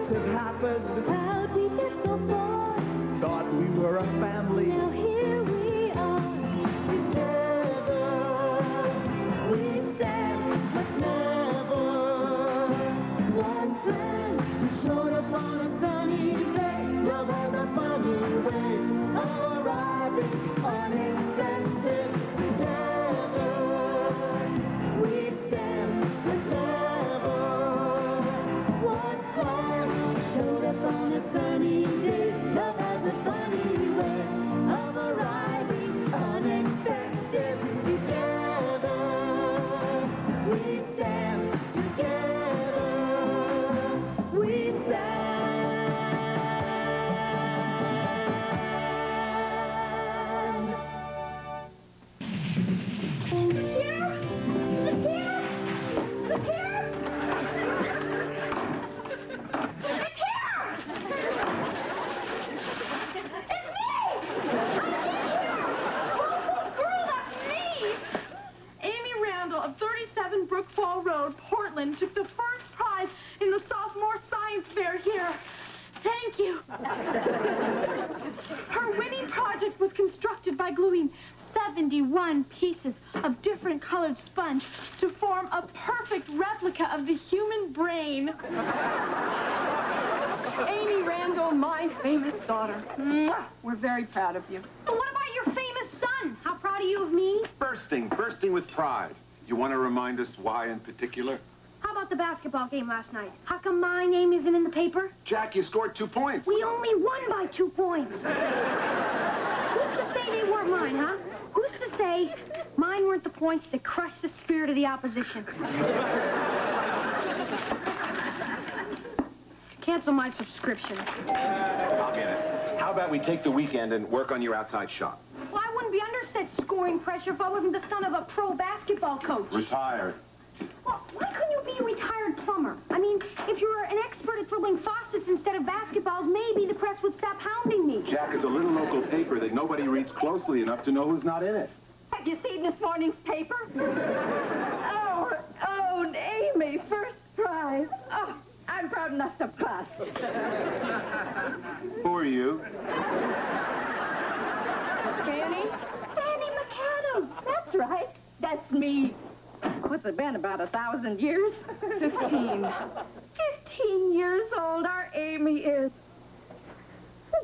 had happened. How'd we get so far? Thought we were a family. Now here we are. Together we stand, but never one plan. We showed up on a sunny day. Love has a funny way of arriving unexpected. Together we stand, but never one plan. Showed up on a sunny day. Love has a funny way of arriving unexpected. Together we stand. Together we stand. Brookfall Road, Portland, took the first prize in the sophomore science fair here. Thank you. Her winning project was constructed by gluing 71 pieces of different colored sponge to form a perfect replica of the human brain. Amy Randall, my famous daughter. Mwah! We're very proud of you. But what about your famous son? How proud are you of me? Bursting with pride. You want to remind us why in particular? How about the basketball game last night? How come my name isn't in the paper? Jack, you scored 2 points. We only won by 2 points. Who's to say they weren't mine, huh? Who's to say mine weren't the points that crushed the spirit of the opposition? Cancel my subscription. I'll get it. How about we take the weekend and work on your outside shop? Well, I wouldn't be under such scoring pressure if I wasn't the son of a pro basketball coach. Retired. Well, why couldn't you be a retired plumber? I mean, if you were an expert at throwing faucets instead of basketballs, maybe the press would stop hounding me. Jack is a little local paper that nobody reads closely enough to know who's not in it. Have you seen this morning's paper? Our own Amy, first prize. Oh, I'm proud enough to bust. Who are you? Fanny McAdams. That's right. That's me. What's it been, about 1,000 years? 15. 15 years old our Amy is.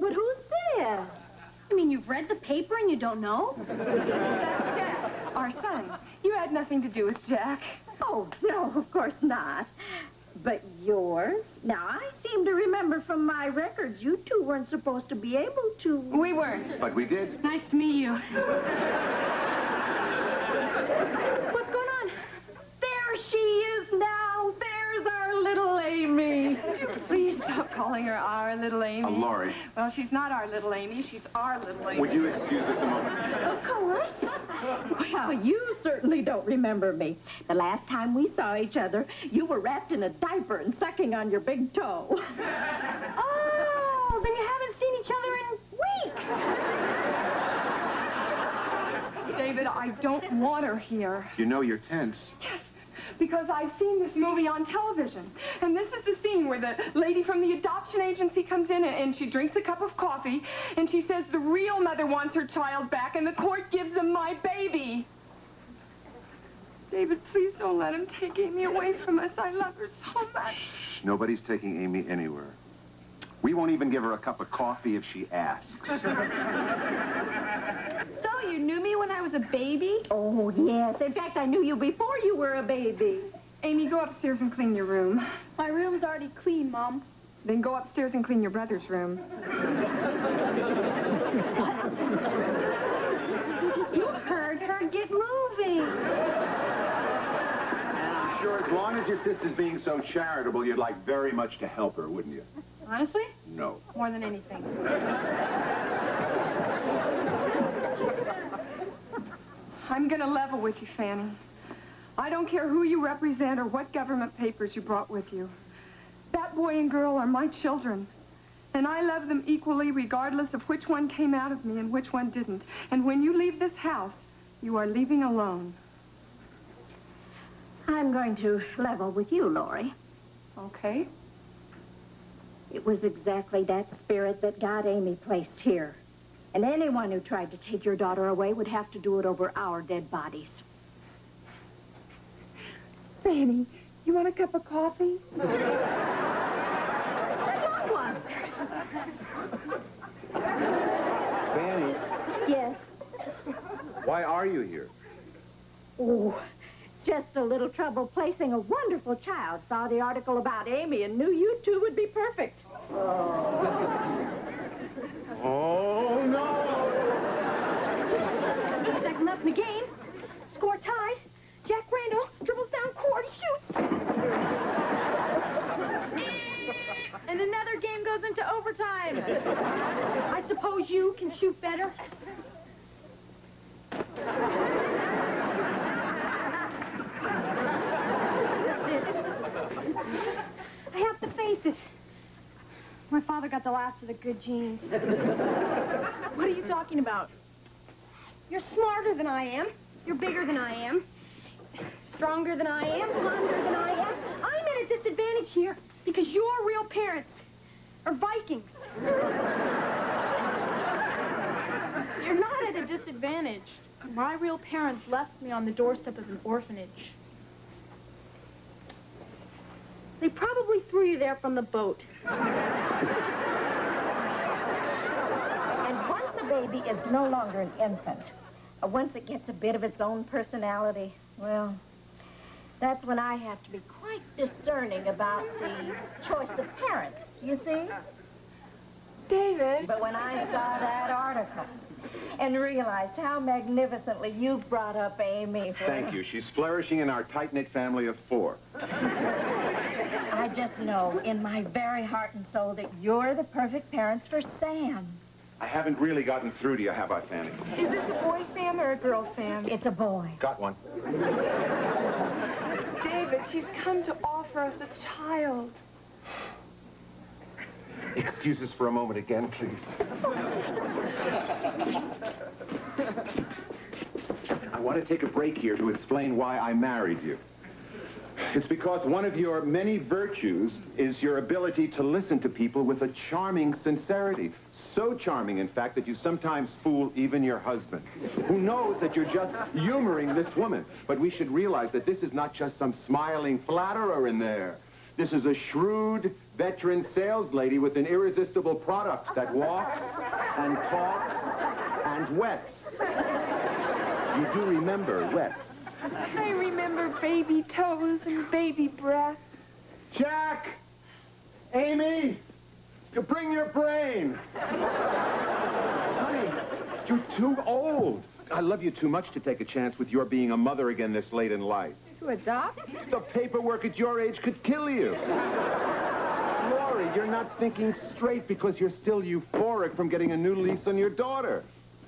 But who's this? I mean, you've read the paper and you don't know? That's Jack, our son. You had nothing to do with Jack. Oh, no, of course not. But yours? Now, I seem to remember from my records you two weren't supposed to be able to... We weren't. But we did. Nice to meet you. What's going on? There she is now. There's our little Amy. Would you please stop calling her our little Amy? Laurie. Well, she's not our little Amy. She's our little Amy. Would you excuse us a moment? Of course. Well, you certainly don't remember me. The last time we saw each other, you were wrapped in a diaper and sucking on your big toe. Oh, then you haven't seen each other in weeks. David, I don't want her here. You know you're tense. Yes, because I've seen this movie on television. And this is the scene where the lady from the adoption agency comes in and she drinks a cup of coffee and she says the real mother wants her child back and the court gives them my baby. David, please don't let him take Amy away from us. I love her so much. Shh, nobody's taking Amy anywhere. We won't even give her a cup of coffee if she asks. So, you knew me when I was a baby? Oh, yes. In fact, I knew you before you were a baby. Amy, go upstairs and clean your room. My room's already clean, Mom. Then go upstairs and clean your brother's room. You heard her. Get moving. I'm sure as long as your sister's being so charitable, you'd like very much to help her, wouldn't you? Honestly? No. More than anything. I'm going to level with you, Fanny. I don't care who you represent or what government papers you brought with you. That boy and girl are my children. And I love them equally regardless of which one came out of me and which one didn't. And when you leave this house, you are leaving alone. I'm going to level with you, Laurie. Okay. It was exactly that spirit that got Amy placed here. And anyone who tried to take your daughter away would have to do it over our dead bodies. Fanny, you want a cup of coffee? I want one. Fanny, Yes. why are you here? Oh, just a little trouble placing a wonderful child. Saw the article about Amy and knew you two would be perfect. Oh, no! Second left in the game. Score tied. Jack Randall dribbles down court, shoots. And another game goes into overtime. I suppose you can shoot better. I have to face it. My father got the last of the good genes. What are you talking about? You're smarter than I am. You're bigger than I am. Stronger than I am. Blonder than I am. I'm at a disadvantage here because your real parents are Vikings. You're not at a disadvantage. My real parents left me on the doorstep of an orphanage. They probably threw you there from the boat. And once a baby is no longer an infant, once it gets a bit of its own personality, well, that's when I have to be quite discerning about the choice of parents, you see? David. But when I saw that article and realized how magnificently you've brought up Amy... Thank you. She's flourishing in our tight-knit family of 4. I just know in my very heart and soul that you're the perfect parents for Sam. I haven't really gotten through to you, have I, Fanny? Is this a boy Sam or a girl Sam? It's a boy. Got one. David, she's come to offer us a child. Excuse us for a moment again, please. I want to take a break here to explain why I married you. It's because one of your many virtues is your ability to listen to people with a charming sincerity. So charming, in fact, that you sometimes fool even your husband, who knows that you're just humoring this woman. But we should realize that this is not just some smiling flatterer in there. This is a shrewd, veteran sales lady with an irresistible product that walks and talks and wets. You do remember wets. I remember baby toes and baby breath. Jack! Amy! You bring your brain! Honey, you're too old. I love you too much to take a chance with your being a mother again this late in life. To adopt? The paperwork at your age could kill you. Lori, you're not thinking straight because you're still euphoric from getting a new lease on your daughter.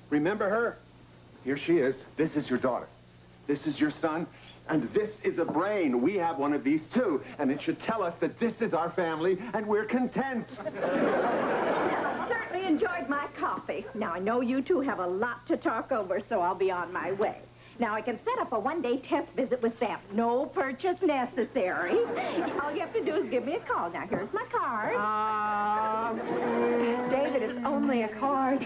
Remember her? Here she is. This is your daughter. This is your son. And this is a brain. We have one of these, too. And it should tell us that this is our family, and we're content. Certainly enjoyed my coffee. Now, I know you two have a lot to talk over, so I'll be on my way. Now, I can set up a one-day test visit with Sam. No purchase necessary. All you have to do is give me a call. Now, here's my card. David, it's only a card.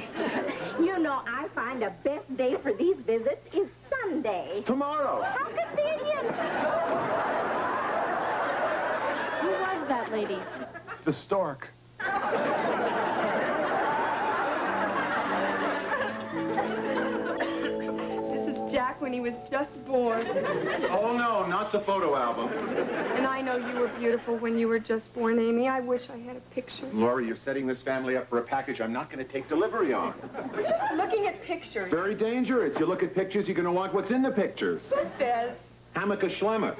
You know, I find the best day for these visits is Sunday. Tomorrow. How convenient. Who was that lady? The stork. Jack when he was just born. Oh, no, not the photo album. And I know you were beautiful when you were just born, Amy. I wish I had a picture. Lori, you're setting this family up for a package I'm not going to take delivery on. We're just looking at pictures. Very dangerous. You look at pictures, you're going to want what's in the pictures. Who says? Hamaka Schlemmer.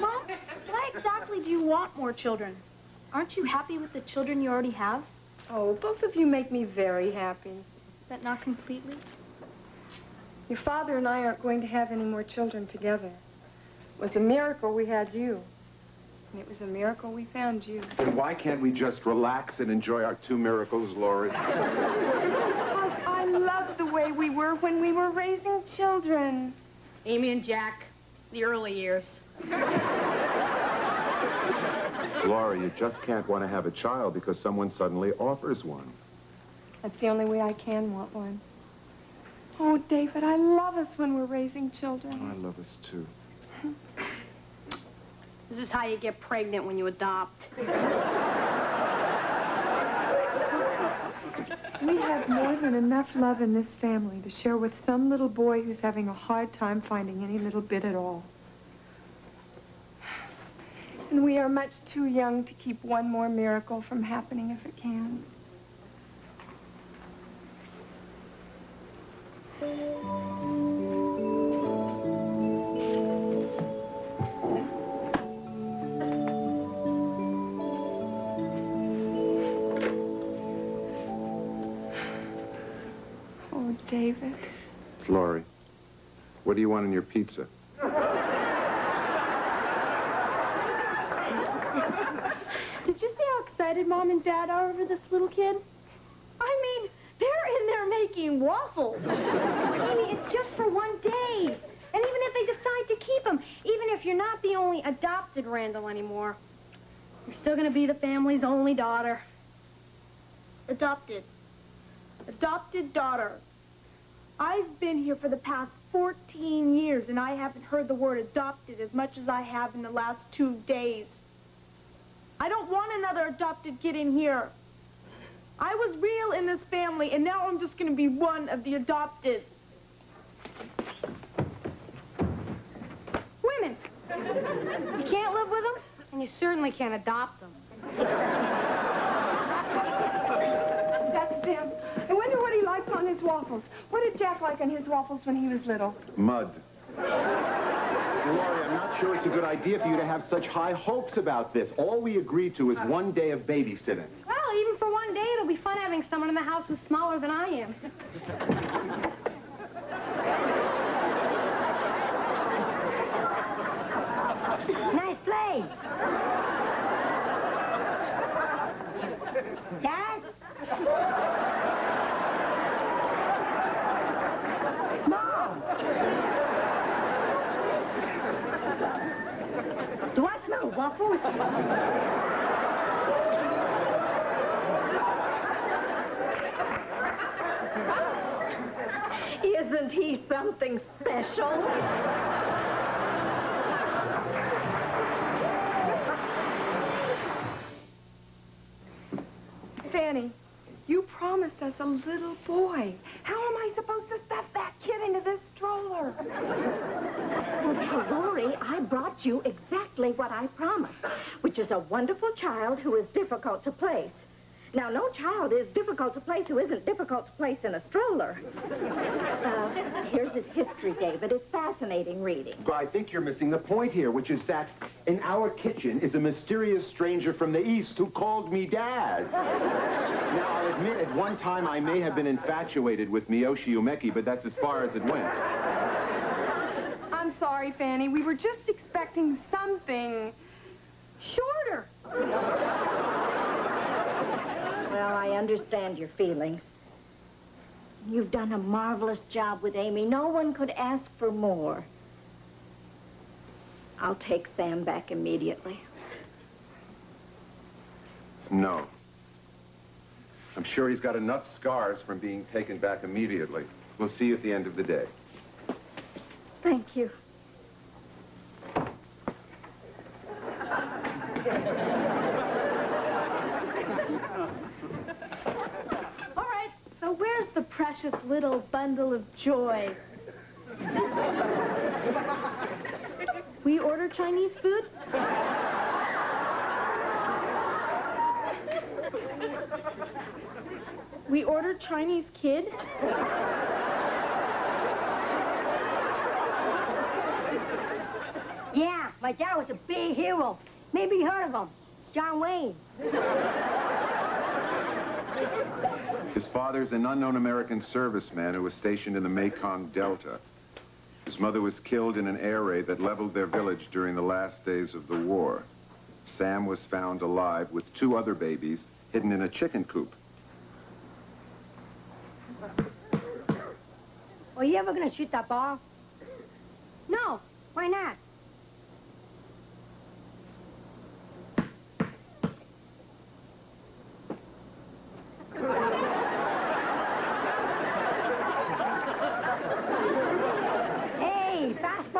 Mom, why exactly do you want more children? Aren't you happy with the children you already have? Oh, both of you make me very happy. Is that not completely? Your father and I aren't going to have any more children together. It was a miracle we had you. And it was a miracle we found you. Then why can't we just relax and enjoy our 2 miracles, Lori? I love the way we were when we were raising children. Amy and Jack, the early years. Laura, you just can't want to have a child because someone suddenly offers one. That's the only way I can want one. Oh, David, I love us when we're raising children. I love us, too. This is how you get pregnant when you adopt. We have more than enough love in this family to share with some little boy who's having a hard time finding any little bit at all. And we are much too young to keep one more miracle from happening if it can. Oh, David. Laurie, what do you want in your pizza? Did you see how excited Mom and Dad are over this little kid? I mean, they're in there making waffles. Amy, it's just for one day. And even if they decide to keep him, even if you're not the only adopted Randall anymore, you're still going to be the family's only daughter. Adopted. Adopted daughter. I've been here for the past 14 years, and I haven't heard the word adopted as much as I have in the last 2 days. I don't want another adopted kid in here. I was real in this family, and now I'm just going to be one of the adopted. Women. You can't live with them, and you certainly can't adopt them. That's Sam. I wonder what he likes on his waffles. What did Jack like on his waffles when he was little? Mud. Laurie, I'm not sure it's a good idea for you to have such high hopes about this. All we agreed to is one day of babysitting. Well, even for one day, it'll be fun having someone in the house who's smaller than I am. Nice play. Dad? Mom! Do I smell waffles? Isn't he something special? Fanny, you promised us a little boy. How am I supposed to stuff that kid into this stroller? Well, Lori, I brought you exactly what I promised, which is a wonderful child who is difficult to place. Now, no child is difficult to place who isn't difficult to place in a stroller. Here's his history, David. It's fascinating reading. Well, I think you're missing the point here, which is that in our kitchen is a mysterious stranger from the East who called me Dad. Now, I'll admit, at one time I may have been infatuated with Miyoshi Umeki, but that's as far as it went. I'm sorry, Fanny. We were just expecting something shorter. Well, I understand your feelings. You've done a marvelous job with Amy. No one could ask for more. I'll take Sam back immediately. No. I'm sure he's got enough scars from being taken back immediately. We'll see you at the end of the day. Thank you. All right, so where's the precious little bundle of joy? We order Chinese food? We ordered Chinese kid? Yeah, my dad was a big hero. Maybe you heard of him. John Wayne. His father's an unknown American serviceman who was stationed in the Mekong Delta. His mother was killed in an air raid that leveled their village during the last days of the war. Sam was found alive with 2 other babies hidden in a chicken coop. Are you ever going to shoot that ball? No, why not?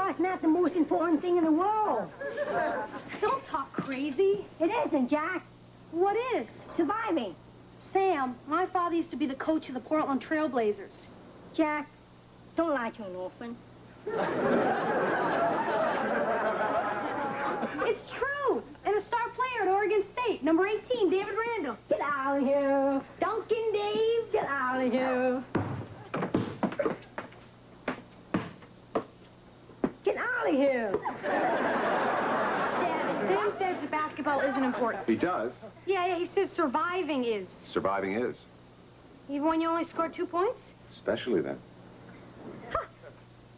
car's not the most important thing in the world. Don't talk crazy. It isn't, Jack. What is? Surviving. Sam, my father used to be the coach of the Portland Trail Blazers. Jack, don't lie to an orphan. It's true. And a star player at Oregon State, number 18, David Randall. Get out of here. Duncan Dave, get out of here. Get out of here. Dad, Sam says that basketball isn't important. He does. Yeah, he says surviving is. Surviving is. Even when you only scored 2 points? Especially then.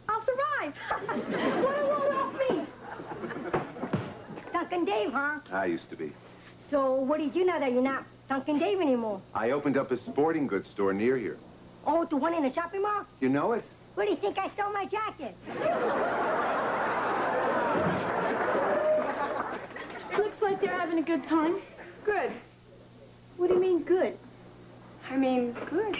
I'll survive. What a load off me. Duncan Dave, huh? I used to be. So what did you know that you're not Duncan Dave anymore? I opened up a sporting goods store near here. Oh, the one in the shopping mall? You know it? Where do you think I stole my jacket? Looks like they're having a good time. Good. What do you mean, good? I mean, good.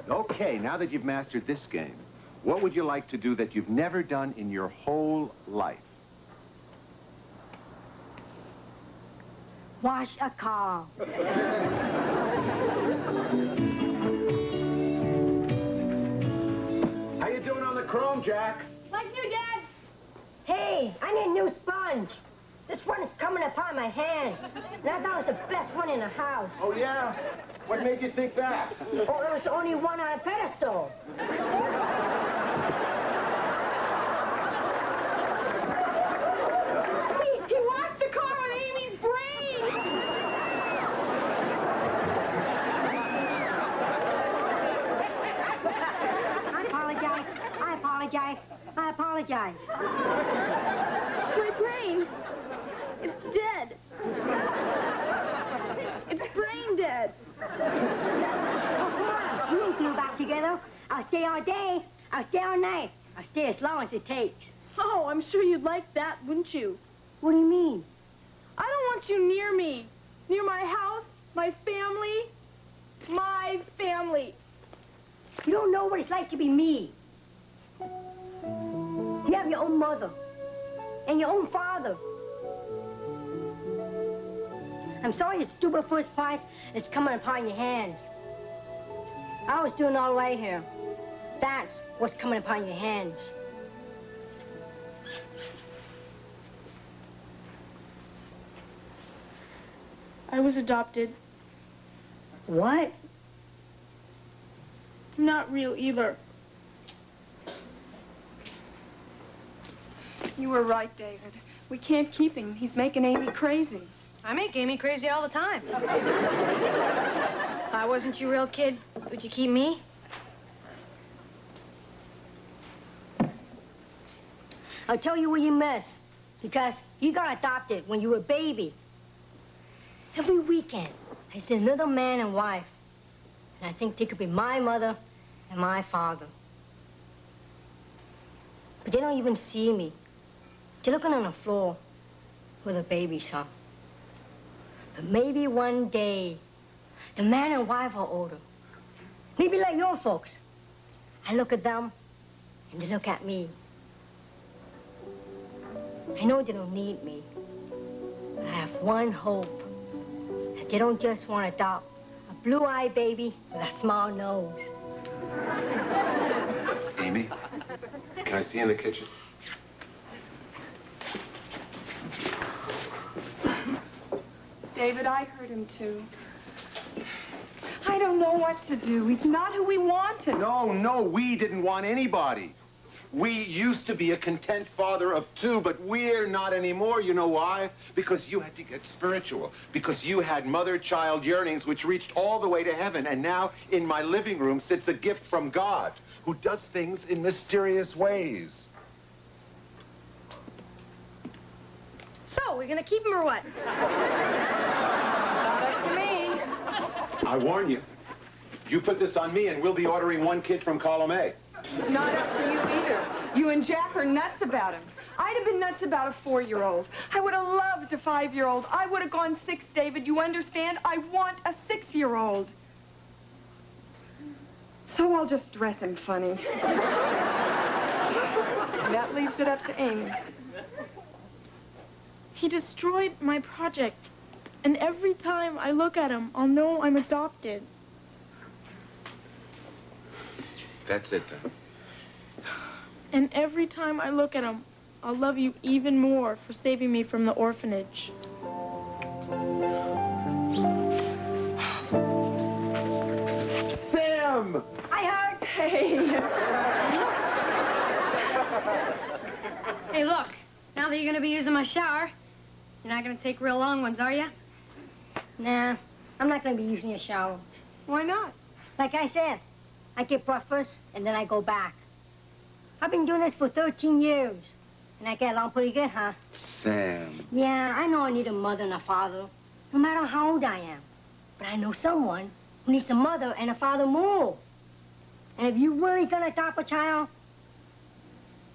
Okay, now that you've mastered this game, what would you like to do that you've never done in your whole life? Wash a car. How you doing on the chrome, Jack? Like you, Dad. Hey, I need a new sponge. This one is coming upon my hand. And I thought it was the best one in the house. Oh, yeah? What made you think that? Oh, there was only one on a pedestal. He washed the car with Amy's brain! I apologize. I apologize. I apologize. My brain. It's dead. It's brain dead. Oh, come on. We ain't going back together. I'll stay all day. I'll stay all night. I'll stay as long as it takes. Oh, I'm sure you'd like that, wouldn't you? What do you mean? I don't want you near me. Near my house, my family. My family. You don't know what it's like to be me. You have your own mother and your own father. I'm sorry your stupid first prize is coming upon your hands. I was doing all right here. That's what's coming upon your hands. I was adopted. What? Not real either. You were right, David. We can't keep him. He's making Amy crazy. I make Amy crazy all the time. If I wasn't your real kid, would you keep me? I'll tell you what you miss. Because you got adopted when you were a baby. Every weekend, I see another man and wife. And I think they could be my mother and my father. But they don't even see me. They're looking on the floor where the baby's are. But maybe one day, the man and wife are older. Maybe like your folks. I look at them, and they look at me. I know they don't need me. But I have one hope. That they don't just want to adopt a blue-eyed baby with a small nose. Amy, can I see you in the kitchen? David, I hurt him too. I don't know what to do. He's not who we wanted. No, we didn't want anybody. We used to be a content father of 2, but we're not anymore. You know why? Because you had to get spiritual. Because you had mother-child yearnings which reached all the way to heaven. And now in my living room sits a gift from God who does things in mysterious ways. So, we're gonna keep him or what? Not up to me. I warn you. You put this on me and we'll be ordering 1 kid from column A. Not up to you either. You and Jack are nuts about him. I'd have been nuts about a 4-year-old. I would have loved a 5-year-old. I would have gone 6, David. You understand? I want a 6-year-old. So I'll just dress him funny. That leaves it up to Amy. He destroyed my project. And every time I look at him, I'll know I'm adopted. That's it, then. And every time I look at him, I'll love you even more for saving me from the orphanage. Sam! Hi, Hart. Hey. Hey, look. Now that you're going to be using my shower, you're not going to take real long ones, are you? Nah, I'm not going to be using your shower. Why not? Like I said, I get breath first, and then I go back. I've been doing this for 13 years, and I get along pretty good, huh? Sam. Yeah, I know I need a mother and a father, no matter how old I am. But I know someone who needs a mother and a father more. And if you really gonna adopt a child,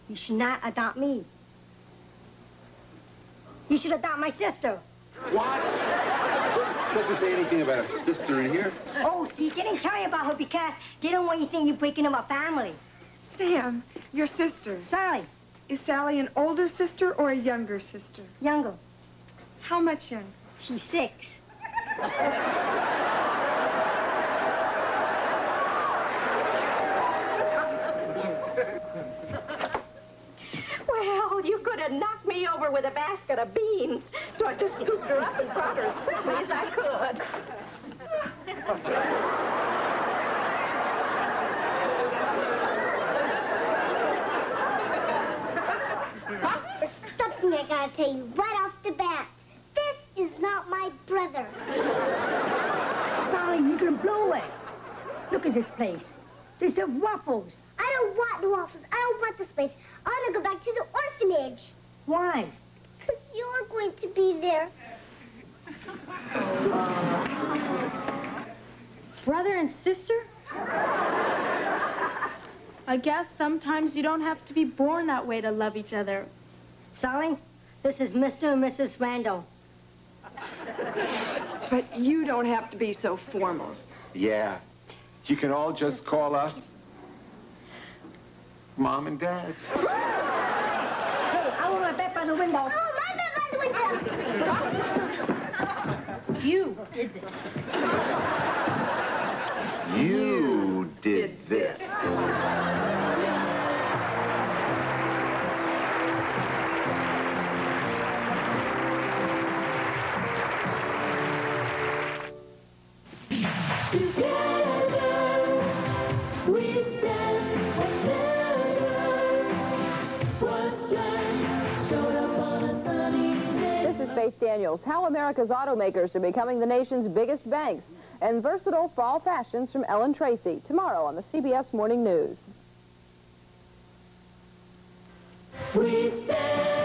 you should not adopt me. You should adopt my sister. What? Doesn't say anything about a sister in here. Oh, see, they didn't tell you about her because they don't want you to think you're breaking up a family. Sam, your sister. Sally, Is Sally an older sister or a younger sister? younger. How much younger? She's 6. Well, you could have knocked me over with a basket of beans, so I just scooped her up and brought her as quickly as I could. There's something I gotta tell you right off the bat. This is not my brother. Sally, you can blow it. Look at this place. They serve waffles. I don't want the waffles. I don't want this place. I want to go back to the orphanage. Why? Because you're going to be there. Brother and sister? I guess sometimes you don't have to be born that way to love each other. Sally, this is Mr. and Mrs. Randall. But you don't have to be so formal. Yeah. You can all just call us Mom and Dad. Hey, I want my bed by the window. Oh, my bed by the window. You did this. You did this. This is Faith Daniels. How America's automakers are becoming the nation's biggest banks, and versatile fall fashions from Ellen Tracy tomorrow on the CBS Morning News. We stand.